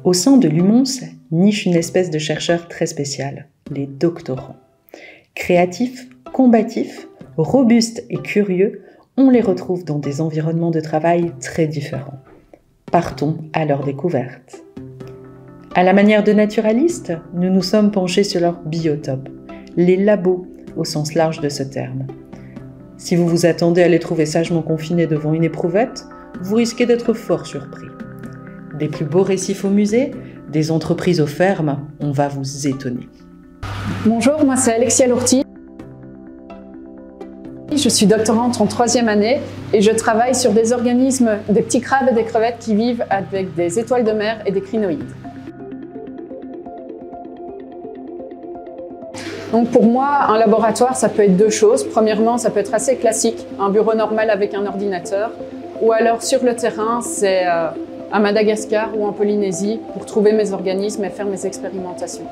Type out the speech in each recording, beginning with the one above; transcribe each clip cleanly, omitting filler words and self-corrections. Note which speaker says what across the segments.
Speaker 1: Au sein de l'UMONS niche une espèce de chercheurs très spéciale, les doctorants. Créatifs, combatifs, robustes et curieux, on les retrouve dans des environnements de travail très différents. Partons à leur découverte. À la manière de naturalistes, nous nous sommes penchés sur leur biotope, les labos au sens large de ce terme. Si vous vous attendez à les trouver sagement confinés devant une éprouvette, vous risquez d'être fort surpris. Des plus beaux récifs au musée, des entreprises aux fermes, on va vous étonner.
Speaker 2: Bonjour, moi c'est Alexia Lourti. Je suis doctorante en 3e année et je travaille sur des organismes, des petits crabes et des crevettes qui vivent avec des étoiles de mer et des crinoïdes. Donc pour moi, un laboratoire, ça peut être deux choses. Premièrement, ça peut être assez classique, un bureau normal avec un ordinateur. Ou alors sur le terrain, c'est à Madagascar ou en Polynésie pour trouver mes organismes et faire mes expérimentations.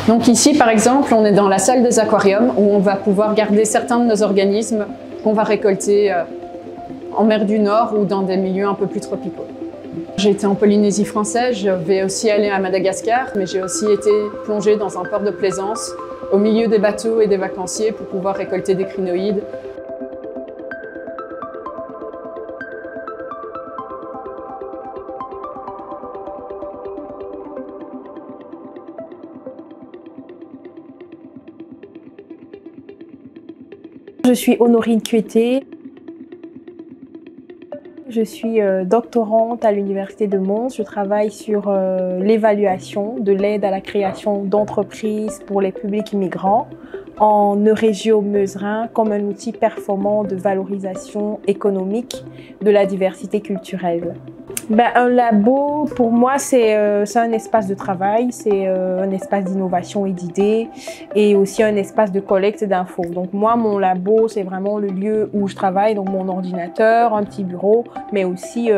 Speaker 2: Donc ici, par exemple, on est dans la salle des aquariums où on va pouvoir garder certains de nos organismes qu'on va récolter en mer du Nord ou dans des milieux un peu plus tropicaux. J'ai été en Polynésie française, je vais aussi aller à Madagascar, mais j'ai aussi été plongée dans un port de plaisance au milieu des bateaux et des vacanciers pour pouvoir récolter des crinoïdes.
Speaker 3: Je suis Honorine Cueté. Je suis doctorante à l'Université de Mons. Je travaille sur l'évaluation de l'aide à la création d'entreprises pour les publics immigrants en Eurégio-Meuserin comme un outil performant de valorisation économique de la diversité culturelle. Un labo, pour moi, c'est un espace de travail, c'est un espace d'innovation et d'idées et aussi un espace de collecte d'infos. Donc moi, mon labo, c'est vraiment le lieu où je travaille, donc mon ordinateur, un petit bureau, mais aussi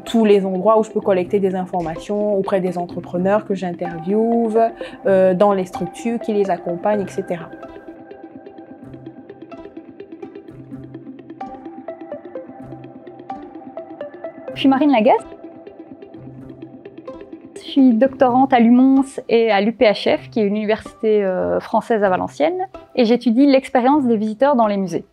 Speaker 3: tous les endroits où je peux collecter des informations auprès des entrepreneurs que j'interviewe, dans les structures qui les accompagnent, etc.
Speaker 4: Je suis Marine Lagasse. Je suis doctorante à l'UMONS et à l'UPHF, qui est une université française à Valenciennes, et j'étudie l'expérience des visiteurs dans les musées.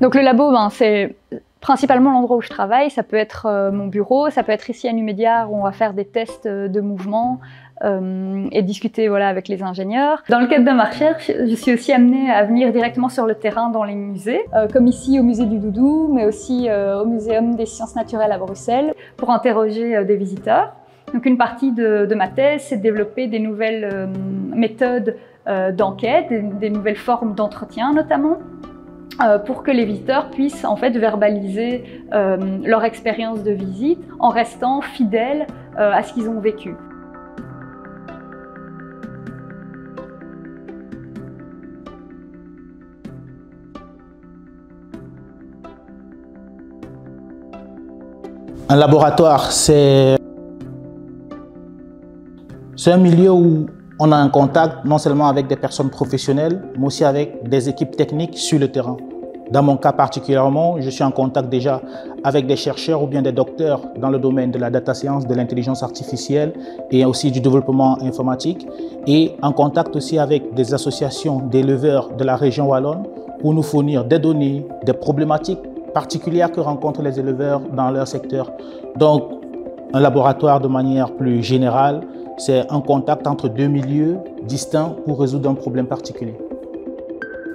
Speaker 4: Donc le labo, c'est principalement l'endroit où je travaille. Ça peut être mon bureau, ça peut être ici à Numédiar où on va faire des tests de mouvement et discuter avec les ingénieurs. Dans le cadre de ma recherche, je suis aussi amenée à venir directement sur le terrain dans les musées, comme ici au musée du Doudou, mais aussi au Muséum des sciences naturelles à Bruxelles, pour interroger des visiteurs. Donc une partie de ma thèse, c'est de développer des nouvelles méthodes d'enquête, des nouvelles formes d'entretien notamment, pour que les visiteurs puissent en fait verbaliser leur expérience de visite en restant fidèles à ce qu'ils ont vécu.
Speaker 5: Un laboratoire, c'est un milieu où on a un contact non seulement avec des personnes professionnelles, mais aussi avec des équipes techniques sur le terrain. Dans mon cas particulièrement, je suis en contact déjà avec des chercheurs ou bien des docteurs dans le domaine de la data science, de l'intelligence artificielle et aussi du développement informatique, et en contact aussi avec des associations d'éleveurs de la région wallonne pour nous fournir des données, des problématiques particulières que rencontrent les éleveurs dans leur secteur. Donc, un laboratoire de manière plus générale, c'est un contact entre deux milieux distincts pour résoudre un problème particulier.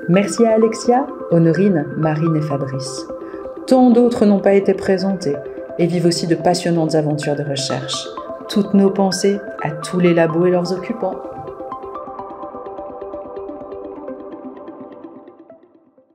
Speaker 1: Merci à Alexia, Honorine, Marine et Fabrice. Tant d'autres n'ont pas été présentés et vivent aussi de passionnantes aventures de recherche. Toutes nos pensées à tous les labos et leurs occupants.